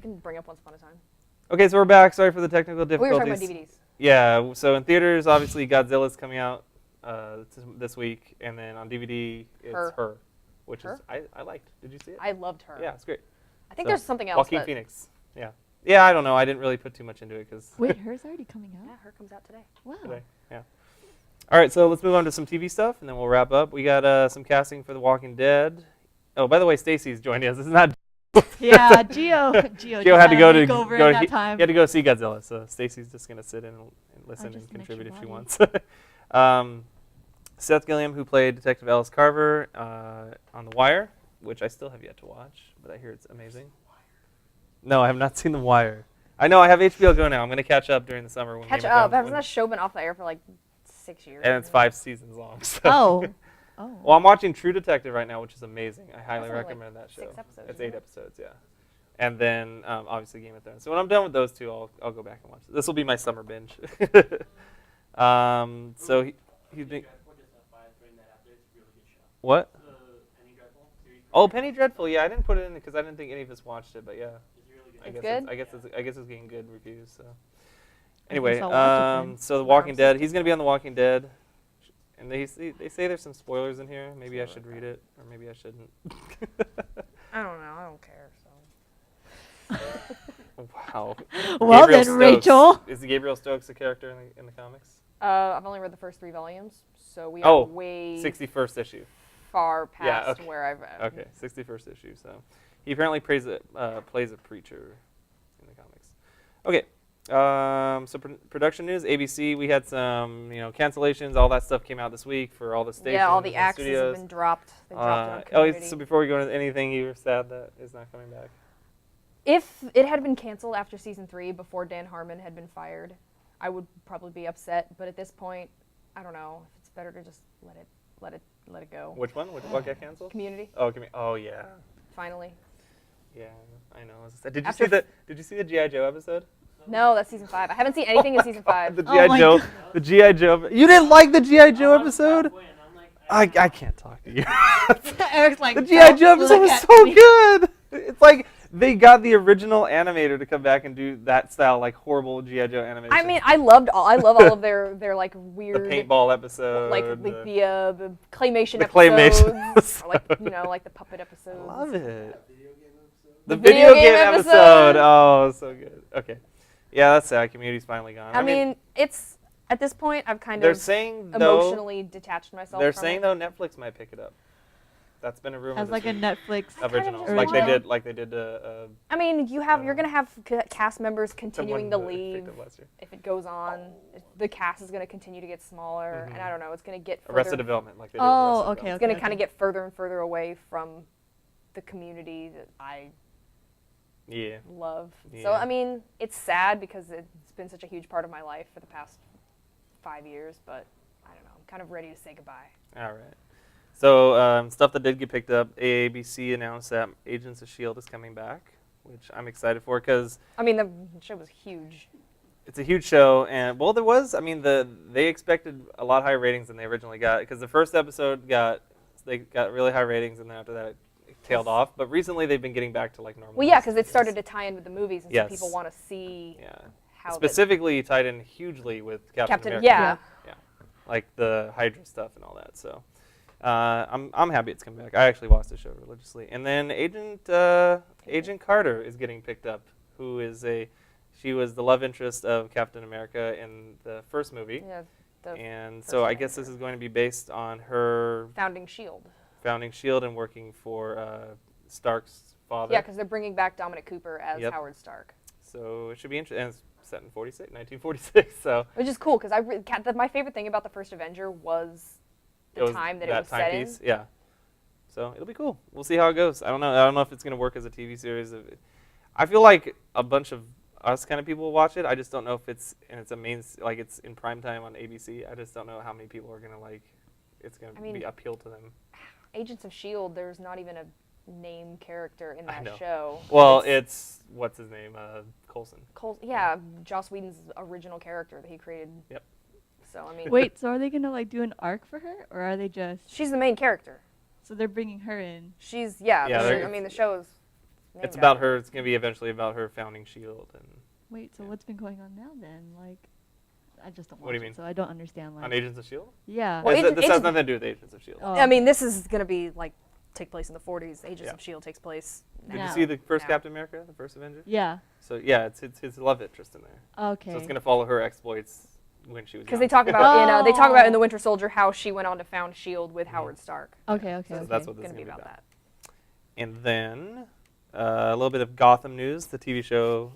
You can bring up Once Upon a Time. Okay, so we're back. Sorry for the technical We were difficulties. talking about DVDs. Yeah, so in theaters, obviously, Godzilla's coming out this week, and then on DVD, it's Her, which is I liked. Did you see it? I loved Her. Yeah, it's great. I think there's something else. Joaquin Phoenix. Yeah. Yeah, I don't know. I didn't really put too much into it because. Wait, Her's already coming out? Yeah, Her comes out today. Wow. Today, yeah. All right, so let's move on to some TV stuff, and then we'll wrap up. We got some casting for The Walking Dead. Oh, by the way, Stacy's joining us. This is not. Yeah, Gio had to go to that time. He had to go see Godzilla, so Stacy's just gonna sit in and listen and contribute if she wants. Seth Gilliam, who played Detective Ellis Carver on The Wire, which I still have yet to watch, but I hear it's amazing. No, I have not seen The Wire. I know I have HBO Go now. I'm gonna catch up during the summer. When Catch up. Hasn't that show been off the air for like 6 years? And it's 5 seasons long. So. Oh. Well, I'm watching True Detective right now, which is amazing. I highly recommend that show. 6 episodes. It's 8 episodes, yeah. And then obviously Game of Thrones. So when I'm done with those two, I'll go back and watch it. This will be my summer binge. So he's been. What? Oh, Penny Dreadful. Yeah, I didn't put it in because I didn't think any of us watched it, but yeah. I guess it's getting good reviews. So anyway, so The Walking Dead. He's gonna be on The Walking Dead. And they say there's some spoilers in here. Maybe I should read it, or maybe I shouldn't. I don't know. I don't care. So. Wow. Well then, Rachel. Is Gabriel Stokes a character in the comics? I've only read the first 3 volumes, so we are way 61st issue. Far past where I've read. Okay, 61st issue. So he apparently plays a preacher in the comics. Okay. So production news, ABC, we had some, cancellations, all that stuff came out this week for all the stations. Yeah, all the and axes studios. have been dropped. They dropped it on Community. So before we go into anything, you were sad that is not coming back? If it had been canceled after season 3 before Dan Harmon had been fired, I would probably be upset. But at this point, I don't know. If it's better to just let it go. Which one? What got canceled? Community. Oh yeah. Finally. Yeah, I know. Did you see the G.I. Joe episode? No, that's season 5. I haven't seen anything in season 5. The G.I. Joe. The G.I. Joe. You didn't like the G.I. Joe episode? I can't talk to you. Eric's like, the G.I. Joe episode was so good. It's like they got the original animator to come back and do that style, like horrible G.I. Joe animation. I mean, I love all of their like weird. The paintball episode. Like the claymation the episodes. Claymation episode. Or like the puppet episodes. I love it. The video game episode. Oh, so good. Okay. Yeah, that's sad. Community's finally gone. I mean, it's at this point I've kind of emotionally detached myself. They're saying though Netflix might pick it up. That's been a rumor. As like a Netflix original, like they did. I mean, you're gonna have cast members continuing to leave if it goes on. The cast is gonna continue to get smaller, and I don't know. It's gonna get Arrested Development, like they did. Okay. It's gonna kind of get further and further away from the community that I love. Yeah. So I mean, it's sad because it's been such a huge part of my life for the past 5 years, but I don't know. I'm kind of ready to say goodbye. All right. So stuff that did get picked up, ABC announced that Agents of S.H.I.E.L.D. is coming back, which I'm excited for because... I mean, the show was huge. It's a huge show, and, well, there was, I mean, they expected a lot higher ratings than they originally got, because the first episode got really high ratings, and then after that it tailed off, but recently they've been getting back to, like, normal. Well, yeah, because it started to tie in with the movies, and so people want to see how... Specifically tied in hugely with Captain America. Yeah. Like the Hydra stuff and all that, so... I'm happy it's coming back. I actually watched the show religiously. And then Agent Carter is getting picked up, she was the love interest of Captain America in the first movie. Yeah. And so I guess this is going to be based on her founding S.H.I.E.L.D. And working for Stark's father. Yeah, because they're bringing back Dominic Cooper as Howard Stark. So it should be interesting. And it's set in 1946. So. Which is cool because my favorite thing about the first Avenger was the time that it was set in. Yeah. So it'll be cool. We'll see how it goes. I don't know if it's going to work as a TV series. I feel like a bunch of us kind of people will watch it. I just don't know if it's in prime time on ABC. I just don't know how many people are going to it's going to be appeal to them. Agents of S.H.I.E.L.D., there's not even a name character in that show. Well, it's what's his name? Coulson. Yeah, Joss Whedon's original character that he created. Yep. So I mean. Wait, so are they gonna do an arc for her, or are they just? She's the main character. So they're bringing her in. She's the show is It's about her. It's gonna be eventually about her founding Shield. And Wait, so what's been going on now then? Like, I just don't watch What do you mean? it, so I don't understand. Like, on Agents of Shield. yeah. Well, This has nothing to do with Agents of Shield. Oh, I mean, okay. this is gonna be like take place in the 40s. Agents of Shield takes place. Did now. you see the first Now. Captain America, the first Avenger? Yeah. So yeah, it's his love interest in there. Okay. So it's gonna follow her exploits when she was. Because young. they talk about they talk about in the Winter Soldier how she went on to found Shield with Howard Stark. Okay. Okay. So Okay. that's what this It's is gonna be about that. And then a little bit of Gotham news. The TV show.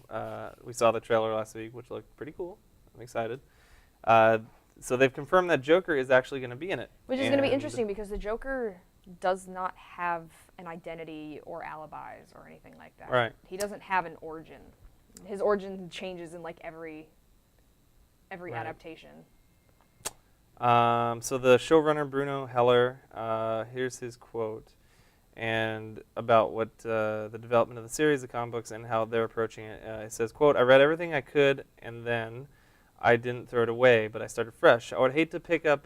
We saw the trailer last week, which looked pretty cool. I'm excited. So they've confirmed that Joker is actually going to be in it. Which is going to be interesting because the Joker does not have an identity or alibis or anything like that. Right. He doesn't have an origin. His origin changes in like every adaptation. So the showrunner Bruno Heller, here's his quote, and about what the development of the series, the comic books, and how they're approaching it. It says, quote, "I read everything I could, and then I didn't throw it away, but I started fresh. I would hate to pick a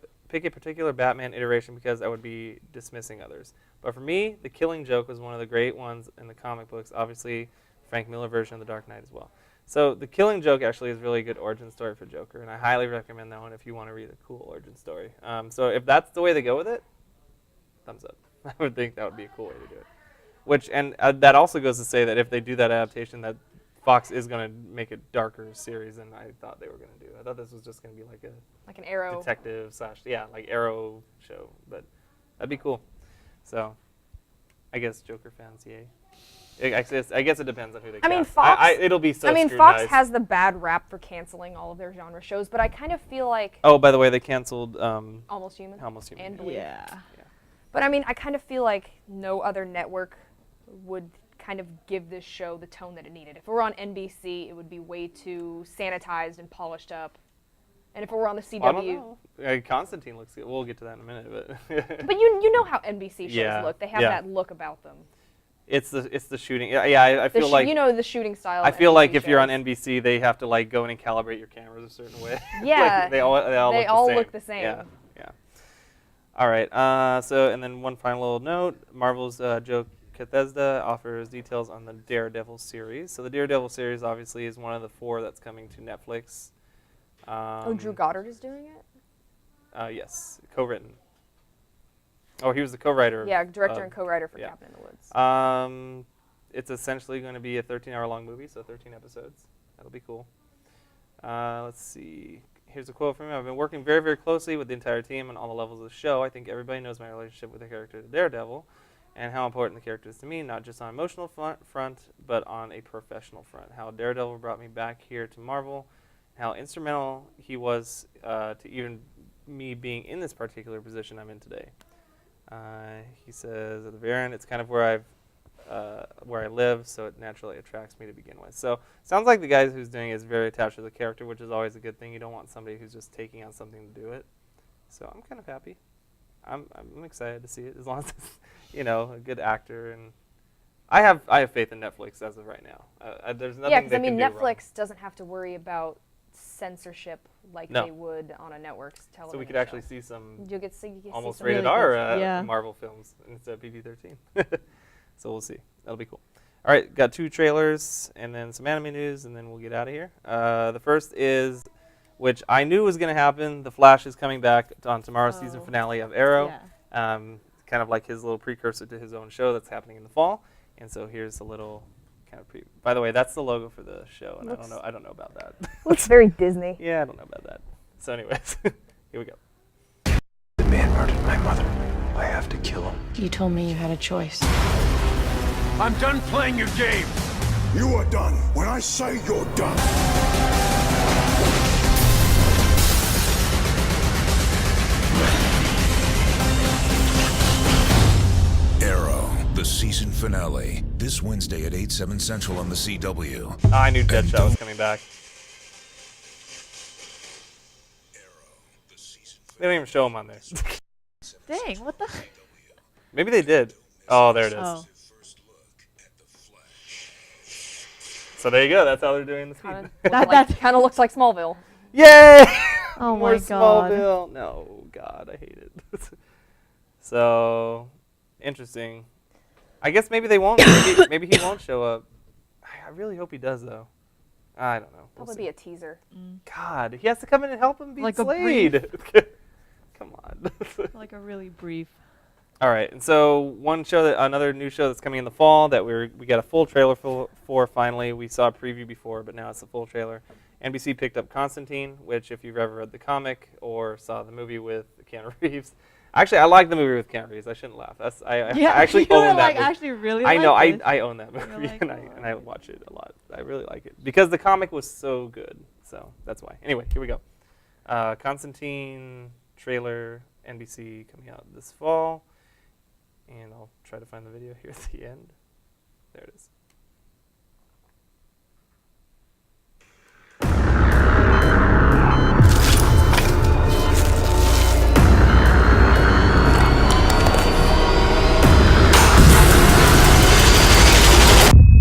particular Batman iteration because I would be dismissing others. But for me, the Killing Joke was one of the great ones in the comic books. Obviously, Frank Miller version of The Dark Knight as well. So the Killing Joke actually is a really good origin story for Joker, and I highly recommend that one if you want to read a cool origin story. So if that's the way they go with it, thumbs up. I would think that would be a cool way to do it. Which and that also goes to say that if they do that adaptation, that Fox is going to make a darker series than I thought they were going to do. I thought this was just going to be like Like an Arrow. detective / like Arrow show, but that'd be cool. So I guess Joker fans, yay. I guess it depends on who they cast. I mean, Fox. It'll be so. I mean, scrutinized. Fox has the bad rap for canceling all of their genre shows, but I kind of feel like Oh, by the way, they canceled Almost Human. Almost Human. And Believe. Yeah. But I mean, I kind of feel like no other network would kind of give this show the tone that it needed. If it were on NBC, it would be way too sanitized and polished up. And if it were on the CW, I don't know. Constantine looks good. We'll get to that in a minute, but. But you know how NBC shows look. They have yeah. that look about them. It's the shooting. Yeah, I feel like you know the shooting style. I of feel like NBC if you're on shows. NBC, they have to like go in and calibrate your cameras a certain way. Yeah, like, they all look the same. Yeah. All right. So and then one final little note: Marvel's Joe Bethesda offers details on the Daredevil series. So the Daredevil series obviously is one of the 4 that's coming to Netflix. Drew Goddard is doing it? Yes, co-written. Oh, he was the co-writer. Yeah, director and co-writer for Cabin in the Woods. It's essentially going to be a 13-hour-long movie, so 13 episodes. That'll be cool. Let's see. Here's a quote from him. I've been working very, very closely with the entire team on all the levels of the show. I think everybody knows my relationship with the character Daredevil and how important the character is to me, not just on an emotional front, but on a professional front. How Daredevil brought me back here to Marvel, how instrumental he was to even me being in this particular position I'm in today. He says at the very end, it's kind of where I live, so it naturally attracts me to begin with. So sounds like the guy who's doing it is very attached to the character, which is always a good thing. You don't want somebody who's just taking on something to do it. So I'm kind of happy. I'm excited to see it as long as it's, a good actor, and I have faith in Netflix as of right now. There's nothing. Yeah, because I mean, they can do wrong. Netflix doesn't have to worry about censorship like No. they would on a network's television. So we could actually see some You get see almost some rated really R good- yeah. Marvel films instead of PG-13. So we'll see. That'll be cool. All right, got 2 trailers and then some anime news, and then we'll get out of here. The first is, which I knew was going to happen, The Flash is coming back on tomorrow's season finale of Arrow. Yeah. Kind of like his little precursor to his own show that's happening in the fall. And so here's a little kind of by the way, that's the logo for the show, and I don't know about that. Looks very Disney. Yeah, I don't know about that. So anyways, here we go. The man murdered my mother. I have to kill him. You told me you had a choice. I'm done playing your game. You are done when I say you're done. Arrow, the season finale, this Wednesday at 8/7 Central on the CW. I knew Deadshot was coming back. They don't even show him on there. Dang, what the? Maybe they did. Oh, there it is. Oh. So there you go. That's how they're doing the speed. Kind of looks like Smallville. Yay! Oh More my God. Smallville. No, God, I hate it. So, interesting. I guess maybe they won't. Maybe he won't show up. I really hope he does, though. I don't know. We'll Probably see. be a teaser. God, he has to come in and help him beat Like a Slade. Come on. Like a really brief. All right, and so another new show that's coming in the fall that we got a full trailer for finally. We saw a preview before, but now it's a full trailer. NBC picked up Constantine, which if you've ever read the comic or saw the movie with Keanu Reeves, actually I like the movie with Keanu Reeves. I shouldn't laugh. I actually you own that like movie. actually really. I know like I own that movie like, and I watch it a lot. I really like it because the comic was so good. So that's why. Anyway, here we go. Constantine trailer, NBC coming out this fall. And I'll try to find the video here at the end. There it is.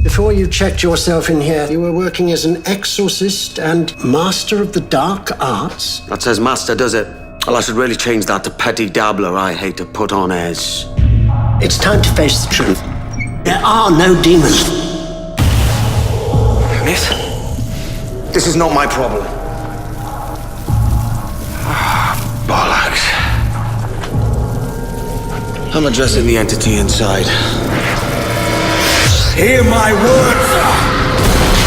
Before you checked yourself in here, you were working as an exorcist and master of the dark arts? That says master, does it? Well, I should really change that to petit dabbler. I hate to put on airs. It's time to face the truth. There are no demons. Miss? This is not my problem. Bollocks. I'm addressing the entity inside. Hear my words!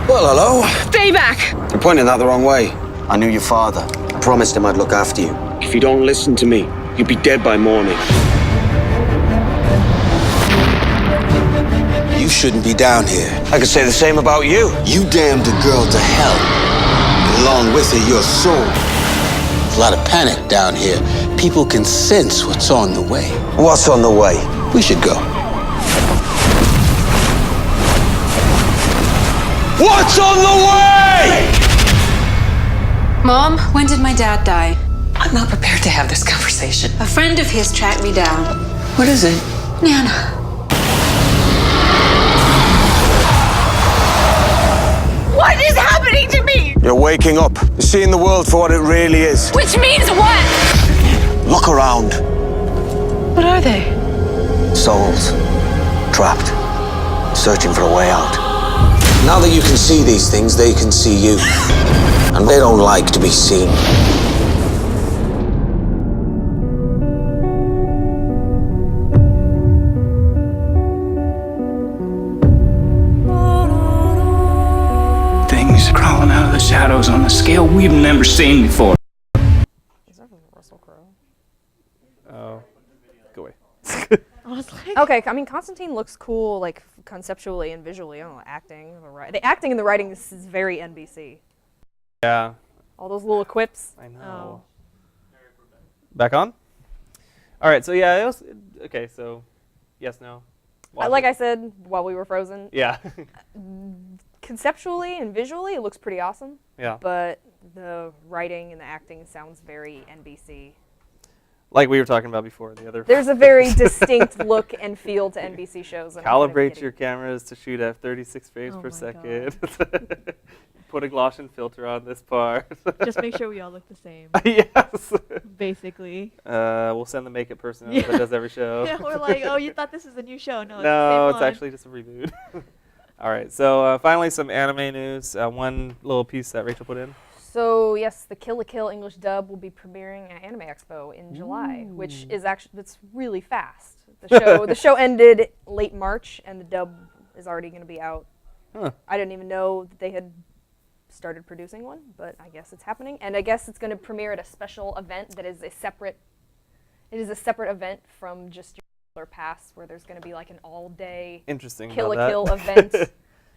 Well, hello. Stay back! You're pointing that the wrong way. I knew your father. I promised him I'd look after you. If you don't listen to me, you'll be dead by morning. You shouldn't be down here. I could say the same about you. You damned a girl to hell. Along with her, your soul. There's a lot of panic down here. People can sense what's on the way. What's on the way? We should go. What's on the way? Mom, when did my dad die? I'm not prepared to have this conversation. A friend of his tracked me down. What is it? Nana. What is happening to me? You're waking up. You're seeing the world for what it really is. Which means what? Look around. What are they? Souls. Trapped. Searching for a way out. Now that you can see these things, they can see you. And they don't like to be seen. Things crawling out of the shadows on a scale we've never seen before. Is that from Russell Crowe? Oh, go away. I was like, Okay, I mean, Constantine looks cool, like conceptually and visually. I don't know, acting, the acting and the writing. This is very NBC. Yeah, All those little quips. I know. Back on? All right, so yeah, it was, okay, so yes, no. Like I said while we were frozen, Yeah. conceptually and visually, it looks pretty awesome. Yeah. But the writing and the acting sounds very NBC. Like we were talking about before, the other. There's a very distinct look and feel to NBC shows. And Calibrate your cameras to shoot at 36 frames Oh per my second. Put a Gaussian filter on this part. just make sure we all look the same, Yes. basically. We'll send the makeup person out that does every show. Yeah, we're like, oh, you thought this is a new show? No, it's the No, same it's one. actually just a reboot. All right, so finally some anime news. One little piece that Rachel put in. So yes, the Kill la Kill English dub will be premiering at Anime Expo in July, which is that's really fast. The show ended late March, and the dub is already going to be out. Huh. I didn't even know that they had started producing one, but I guess it's happening, and I guess it's going to premiere at a special event that is a separate. It is a separate event from just your regular pass, where there's going to be like an all-day Interesting. Kill la about Kill that. event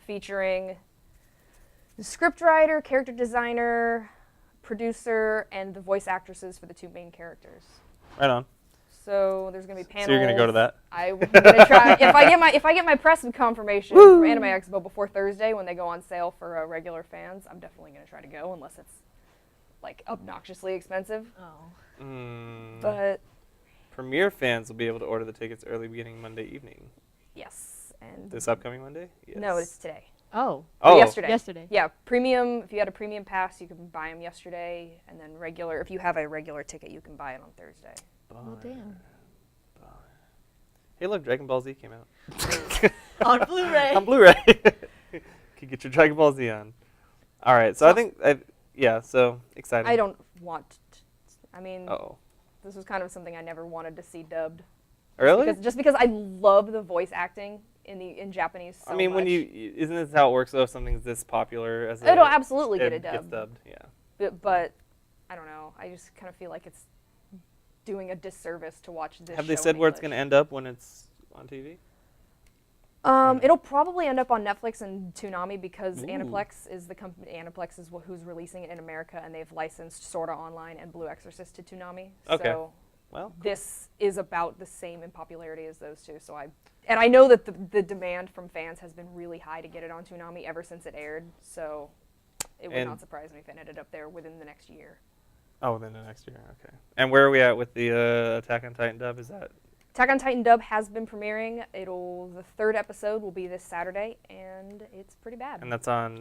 featuring the scriptwriter, character designer, producer, and the voice actresses for the two main characters. Right on. So there's gonna be panels. So you're gonna go to that? I'm gonna try. If I get my press confirmation from Anime Expo before Thursday when they go on sale for regular fans, I'm definitely gonna try to go unless it's like obnoxiously expensive. Oh. But Premiere fans will be able to order the tickets early beginning Monday evening. yes, And This upcoming Monday? Yes. No, it's today. Oh. Oh. Yesterday. Yesterday. Yeah, premium. If you had a premium pass, you could buy them yesterday, and then regular. If you have a regular ticket, you can buy it on Thursday. Well, damn. Hey, look, Dragon Ball Z came out. On Blu-ray. On Blu-ray. Can get your Dragon Ball Z on. All right, so I think, so exciting. I don't want. I mean, Uh-oh. this was kind of something I never wanted to see dubbed. Really? Just because I love the voice acting in Japanese so I mean, much. when isn't this how it works though? If something's this popular as it'll absolutely get it it gets dubbed. dubbed, yeah. But I don't know. I just kind of feel like it's doing a disservice to watch this. Have they show said in where it's English. going to end up when it's on TV? It'll probably end up on Netflix and Toonami because Ooh. Aniplex is the company. Aniplex is who's releasing it in America, and they've licensed Sorta Online and Blue Exorcist to Toonami. Okay. So Well, cool. this is about the same in popularity as those two. So I know that the demand from fans has been really high to get it on Toonami ever since it aired. So it would not surprise me if it ended up there within the next year. Oh, then the next year, okay. And where are we at with the Attack on Titan dub? Is that? Attack on Titan dub has been premiering. The third episode will be this Saturday, and it's pretty bad. And that's on.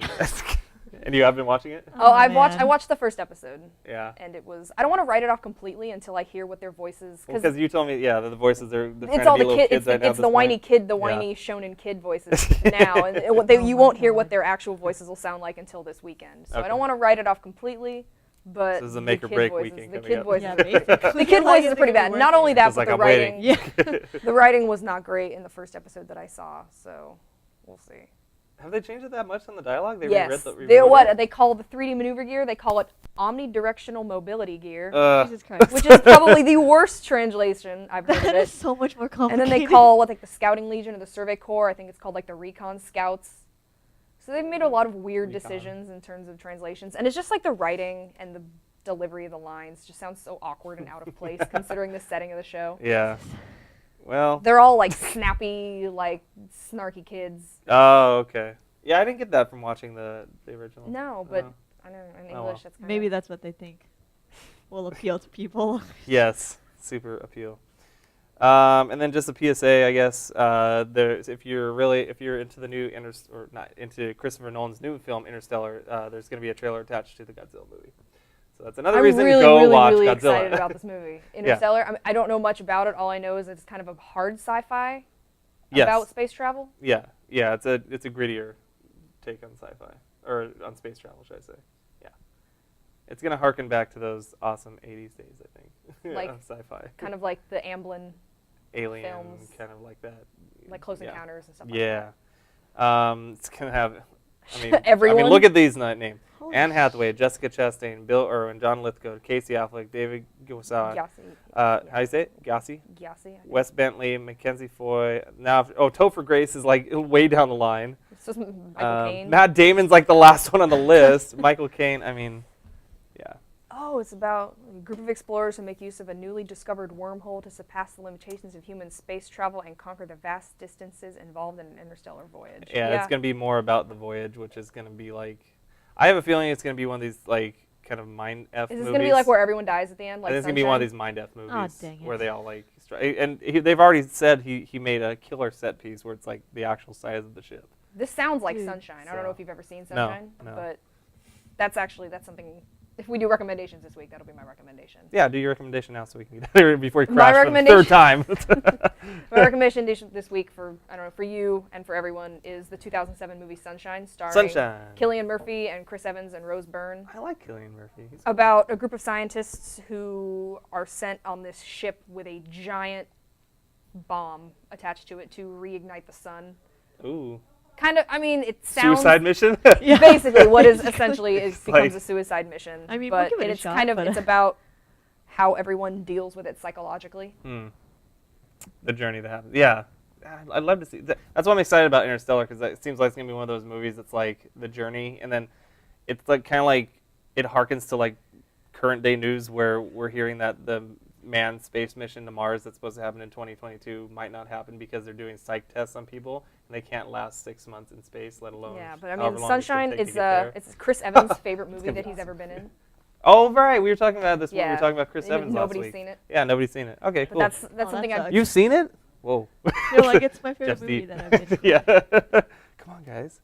And you have been watching it? Oh, I watched the first episode. Yeah. And it was. I don't want to write it off completely until I hear what their voices. Because you told me, yeah, that the voices are. It's all the kids. It's the whiny kid, the whiny shonen kid voices now, and you won't hear what their actual voices will sound like until this weekend. So I don't want to write it off completely. But this is a make or break weekend. The kid voices, Yeah, the kid voices are pretty bad. Not only that, but the writing. Yeah. The writing was not great in the first episode that I saw. So we'll see. Have they changed it that much on the dialogue? They Yes. rewrote it? They call the 3D maneuver gear. They call it omnidirectional mobility gear, Jesus Christ. which is probably the worst translation I've heard of That it. is so much more And complicated. then they call the Scouting Legion or the Survey Corps. I think it's called like the Recon Scouts. So they've made a lot of weird decisions in terms of translations, and it's just like the writing and the delivery of the lines just sounds so awkward and out of place considering the setting of the show. Yeah. Well. They're all like snappy, like snarky kids. Oh, okay. Yeah, I didn't get that from watching the original. No, but I know in English well. that's kind Maybe that's what they think will appeal to people. Yes, super appeal. And then just a PSA, I guess. If you're into the new into Christopher Nolan's new film Interstellar, there's going to be a trailer attached to the Godzilla movie. So that's another reason to go watch really Godzilla. excited about this movie. Interstellar. I don't know much about it. All I know is it's kind of a hard sci-fi about space travel. Yeah, it's a grittier take on sci-fi or on space travel, should I say? Yeah, it's gonna harken back to those awesome '80s days, I think, like on sci-fi. Kind of like the Amblin Alien films, kind of like that. like Close Encounters and stuff like that. Yeah. It's gonna have. Everyone. I mean, look at these names: Anne Hathaway, Jessica Chastain, Bill Irwin, John Lithgow, Casey Affleck, David Gosar. How do you say it? Gassi. Wes Bentley, Mackenzie Foy. Now, Topher Grace is like way down the line. It's just Michael Caine. Matt Damon's like the last one on the list. Michael Caine. I mean, yeah. Oh, it's about a group of explorers who make use of a newly discovered wormhole to surpass the limitations of human space travel and conquer the vast distances involved in an interstellar voyage. Yeah, it's going to be more about the voyage, which is going to be like, I have a feeling it's going to be one of these like kind of mind F movies. Is this going to be like where everyone dies at the end? Like it's going to be one of these mind F movies dang it. where they all like, they've already said he made a killer set piece where it's like the actual size of the ship. This sounds like Sunshine. I don't know if you've ever seen Sunshine, No. but that's something. If we do recommendations this week, that'll be my recommendation. Yeah, do your recommendation now so we can get there before you My crash for the third time. My recommendation this week for you and for everyone is the 2007 movie Sunshine, starring Cillian Murphy and Chris Evans and Rose Byrne. I like Cillian Murphy. About a group of scientists who are sent on this ship with a giant bomb attached to it to reignite the sun. Ooh. Kind of, I mean, it sounds... Suicide mission? Basically, what is essentially becomes a suicide mission. I mean, but we'll give it a it's shot, kind of, but it's about how everyone deals with it psychologically. The journey that happens. Yeah. I'd love to see. That's why I'm excited about Interstellar, because it seems like it's going to be one of those movies that's like the journey, and then it's like kind of like it harkens to like current day news where we're hearing that the manned space mission to Mars that's supposed to happen in 2022 might not happen because they're doing psych tests on people and they can't last 6 months in space, let alone. Yeah, but I mean, Sunshine is it's Chris Evans' favorite movie that he's ever been in. Oh, right. We were talking about this. Yeah. We were talking about Chris Evans last week. Nobody's seen it. Yeah, nobody's seen it. Okay, But cool. that's something that I've... You've seen it? Whoa. You're like, it's my favorite Jeff's movie deep. that I've been. Yeah. Come on, guys.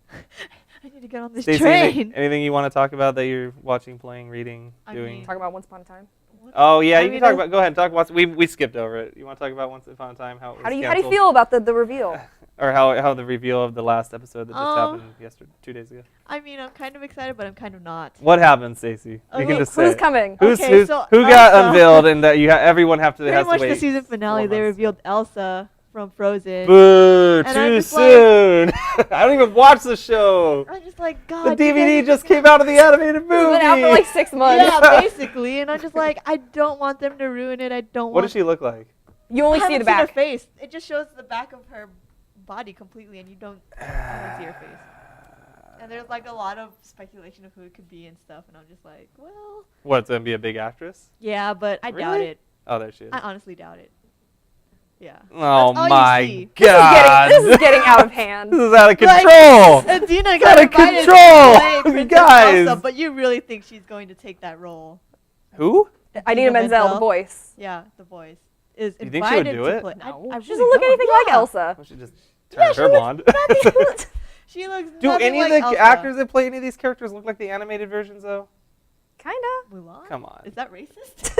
I need to get on this Stacey, train. anything you want to talk about that you're watching, playing, reading, I doing? mean- Talk about Once Upon a Time. Oh yeah, I you mean, can talk there's- about. Go ahead, talk about. We skipped over it. You want to talk about Once Upon a Time? How it was How do you canceled? feel about the reveal? Or how the reveal of the last episode that just happened yesterday, 2 days ago? I mean, I'm kind of excited, but I'm kind of not. What happened, Stacey? Oh, You can look, just say Who's it. coming? Who Okay, got Elsa. unveiled, and that everyone has to Pretty much wait. the season finale, 4 they months. revealed Elsa from Frozen. Boo! And I'm Too just like- soon. I don't even watch the show. I'm just like, The God. DVD just came out of the animated It's movie. been out for like 6 months. Yeah, basically. And I'm just like, I don't want them to ruin it. I don't What want. does she look like? You only I see haven't the seen her back. face. It just shows the back of her body completely, and you don't see her face. And there's like a lot of speculation of who it could be and stuff, and I'm just like, well, What's gonna be a big actress? yeah, but I doubt Really? it. Oh, there she is. I honestly doubt it. Yeah. Oh That's all you my see. God! This is getting out of hand. This is out of Like, control. And Dina Out got of invited control! to play Princess Guys! Elsa, but you really think she's going to take that role? Who? Idina Menzel, the voice. Yeah, the voice is You think she would invited do to it? play. No, I she really doesn't look don't. anything like Yeah. Elsa. Well, she just Yeah, turned she her looks blonde. She looks Do nothing any like of the Elsa. actors that play any of these characters look like the animated versions, though? Kinda. Mulan? Come on. Is that racist?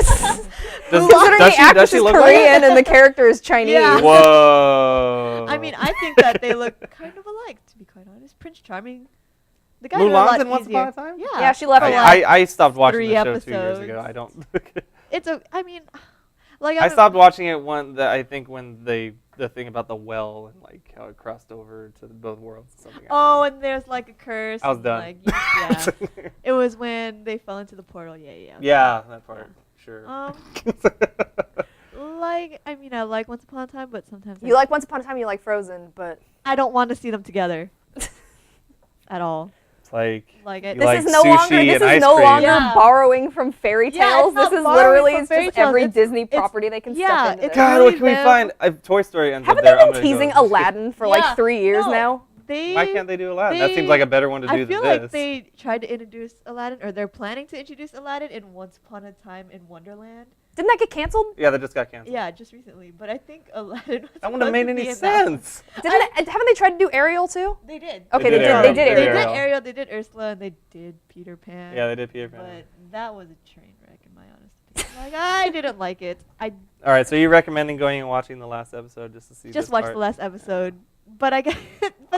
Considering the actress is Korean and the character is Chinese. Yeah. Whoa. I mean, I think that they look kind of alike, to be quite honest. Prince Charming. The guys are a Mulan's lot in Once easier. Upon a Time? Yeah. Yeah, she left for a like I stopped watching 3 the show 2 years ago. episodes. I don't. It's a. I mean, like I stopped watching it I think when the thing about the well and like how it crossed over to both worlds and something. Oh, and there's like a curse. I was and, done. Like, yeah. It was when they fell into the portal. Yeah, yeah. Yeah, that part. Sure. Like, I mean, I like Once Upon a Time, but sometimes You like Once Upon a Time, you like Frozen, but I don't want to see them together at all. It's like Like, you it, this like is no sushi longer this and is ice no cream. longer Yeah. borrowing from fairy Yeah, tales. it's not This is borrowing literally from it's fairy just tales. every It's- Disney it's- property they can yeah, step into. it's This. God, really what can we them. find? Toy Story ends Haven't up there. they I'm been gonna go. teasing Aladdin for Yeah, like 3 years no. now? Why can't they do Aladdin? That seems like a better one to do I than feel this. like they tried to introduce Aladdin, or they're planning to introduce Aladdin in Once Upon a Time in Wonderland. Didn't that get canceled? Yeah, that just got canceled. Yeah, just recently. But I think Aladdin was That wouldn't have supposed made to any be in that one. sense. Haven't they tried to do Ariel too? They did. Okay, They they did did. Ariel. They did They did They Ariel. did Ariel. Ariel, they did Ursula, and they did Peter Pan. Yeah, they did Peter Pan. But that was a train wreck, in my honest opinion. Like, I didn't like it. I All right, so you're recommending going and watching the last episode just to see just this watched part? the last episode. But I got.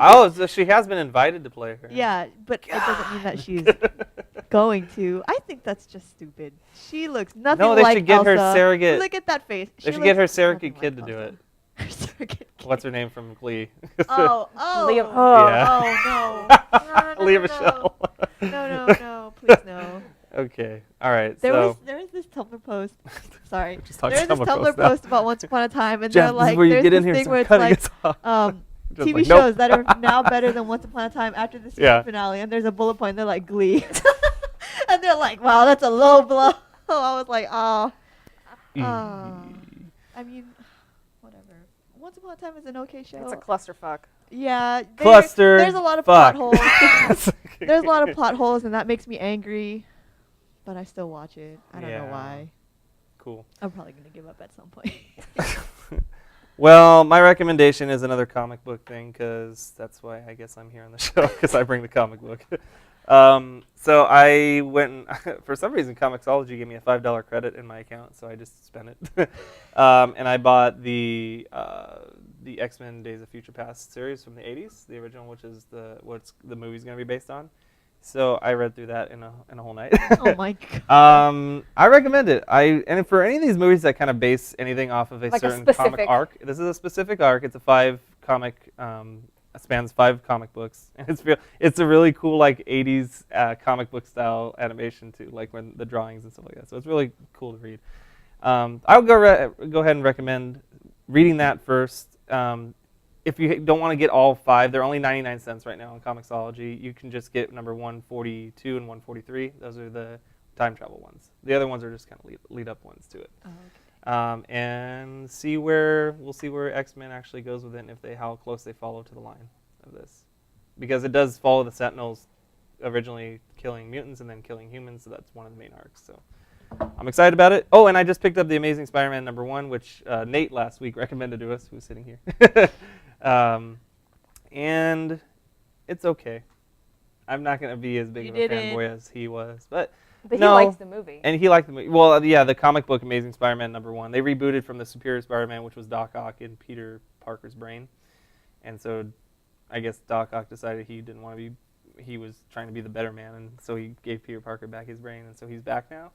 Oh, so she has been invited to play her. Yeah, but it doesn't mean that she's going to. I think that's just stupid. She looks nothing No, they like should get her Elsa. surrogate. Look at that face. They She should get her looks surrogate nothing kid to like do Elsa. it. Her surrogate kid. What's her name from Glee? Oh, Liam- oh, no. No, Leah no, Michelle. no, please no. Okay, all right. There so was this Tumblr post. Sorry. Just talk There was this Tumblr Tumblr post now. post about Once Upon a Time, and Jeff, they're this is like, where you there's get in this here, thing start where it's cutting like, us off. Just TV like, nope. shows that are now better than Once Upon a Time after the season Yeah. finale, and there's a bullet point. They're like Glee, and they're like, "Wow, that's a low blow." I was like, "Oh, I mean, whatever." Once Upon a Time is an okay show. It's a clusterfuck. Yeah, Cluster there's a lot of fuck. plot holes. There's a lot of plot holes, and that makes me angry. But I still watch it. I don't know Yeah. why. Cool. I'm probably gonna give up at some point. Well, my recommendation is another comic book thing because that's why I guess I'm here on the show because I bring the comic book. So I went and for some reason Comixology gave me a $5 credit in my account, so I just spent it. And I bought the X-Men Days of Future Past series from the 80s, the original, which is what's the movie's going to be based on. So I read through that in a whole night. Oh my god. I recommend it. And for any of these movies that kind of base anything off of a Like a certain comic specific- arc, this is a specific arc. It's a 5 comic, spans 5 comic books, and it's a really cool like 80s comic book style animation too, like when the drawings and stuff like that. So it's really cool to read. I would go ahead and recommend reading that first. If you don't want to get all 5, they're only 99 cents right now on Comixology. You can just get number 142 and 143. Those are the time travel ones. The other ones are just kind of lead up ones to it. Oh, okay. And we'll see where X-Men actually goes with it and how close they follow to the line of this. Because it does follow the Sentinels originally killing mutants and then killing humans, so that's one of the main arcs. So I'm excited about it. Oh, and I just picked up The Amazing Spider-Man #1, which Nate last week recommended to us, who's sitting here. And it's okay. I'm not going to be as big of a fanboy as he was. But he likes the movie. And he liked the movie. Well, yeah, the comic book Amazing Spider-Man #1. They rebooted from the Superior Spider-Man, which was Doc Ock in Peter Parker's brain. And so I guess Doc Ock decided he didn't want to be, he was trying to be the better man, and so he gave Peter Parker back his brain, and so he's back now.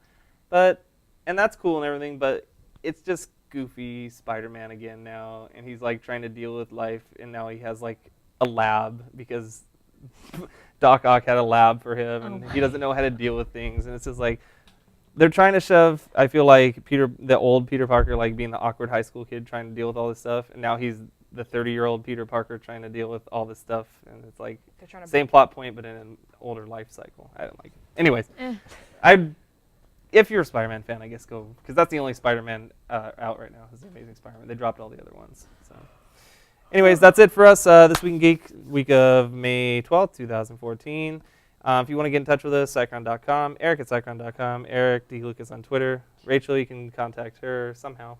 And that's cool and everything, but it's just goofy Spider-Man again now, and he's like trying to deal with life, and now he has like a lab because Doc Ock had a lab for him, and he doesn't know how to deal with things, and it's just like they're trying to shove, I feel like, the old Peter Parker, like being the awkward high school kid trying to deal with all this stuff, and now he's the 30-year-old Peter Parker trying to deal with all this stuff, and it's like same plot point but in an older life cycle. I don't like it. Anyways, if you're a Spider-Man fan, I guess go, because that's the only Spider-Man out right now is The Amazing Spider-Man. They dropped all the other ones. So, anyways, that's it for us this Week in Geek, week of May 12th, 2014. If you want to get in touch with us, Cycron.com, Eric at Cycron.com, Eric D. Lucas on Twitter. Rachel, you can contact her somehow.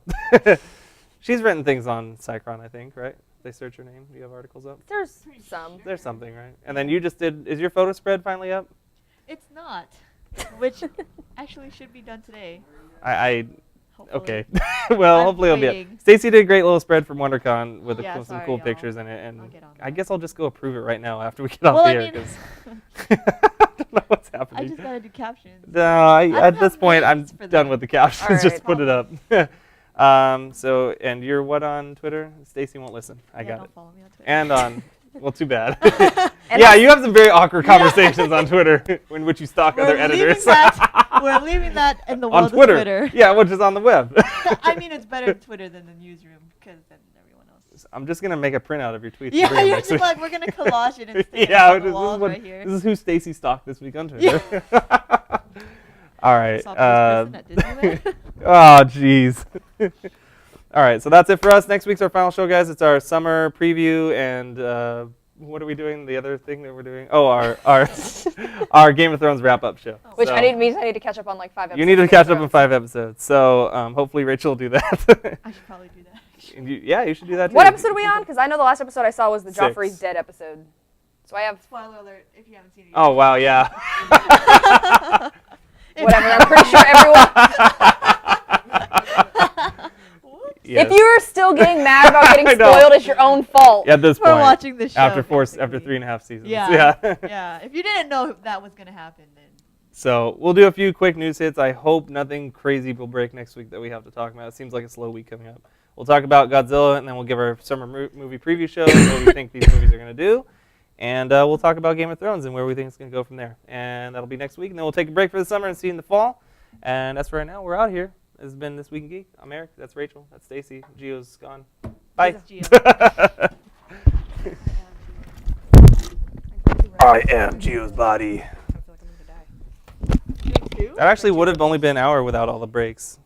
She's written things on Cycron, I think, right? They search her name. Do you have articles up? There's some. There's something, right? And then you just did, is your photo spread finally up? It's not, which actually should be done today. Okay. Well, hopefully it'll be up. Stacy did a great little spread from WonderCon with some cool pictures in it, and I guess I'll just go approve it right now after we get off the air, because I don't know what's happening. I just gotta do captions. No, at this point, I'm done with the captions. Just put it up. So, and you're what on Twitter? Stacy won't listen. I got it. Follow me on Twitter. And on, well, too bad. Yeah, you have some very awkward conversations on Twitter in which you stalk other editors. We're leaving that in the world on Twitter. of Twitter. Yeah, which is on the web. I mean, it's better Twitter than the newsroom, because then everyone else. I'm just gonna make a printout of your tweets. Yeah, you're just like, we're gonna collage it and stick it on the walls right here. This is who Stacy stalked this week on Twitter. All right. Oh, jeez. All right, so that's it for us. Next week's our final show, guys. It's our summer preview, and what are we doing? The other thing that we're doing? Oh, our Game of Thrones wrap-up show. Which I need to catch up on like 5 episodes. You need to catch up on 5 episodes. So hopefully Rachel will do that. I should probably do that. You should do that too. What episode are we on? Because I know the last episode I saw was the Joffrey's dead episode. So I have. Spoiler alert if you haven't seen it yet. Oh, wow, yeah. Whatever, I'm pretty sure everyone. Yes. If you're still getting mad about getting spoiled, it's your own fault. At this point, we're watching this show after 3.5 seasons. Yeah. If you didn't know that was gonna happen, then. So we'll do a few quick news hits. I hope nothing crazy will break next week that we have to talk about. It seems like a slow week coming up. We'll talk about Godzilla, and then we'll give our summer movie preview show and what we think these movies are gonna do, and we'll talk about Game of Thrones and where we think it's gonna go from there. And that'll be next week. And then we'll take a break for the summer and see you in the fall. And that's for right now. We're out here. This has been This Week in Geek. I'm Eric. That's Rachel. That's Stacy. Gio's gone. Bye. I am Gio's body. That actually would have only been an hour without all the breaks.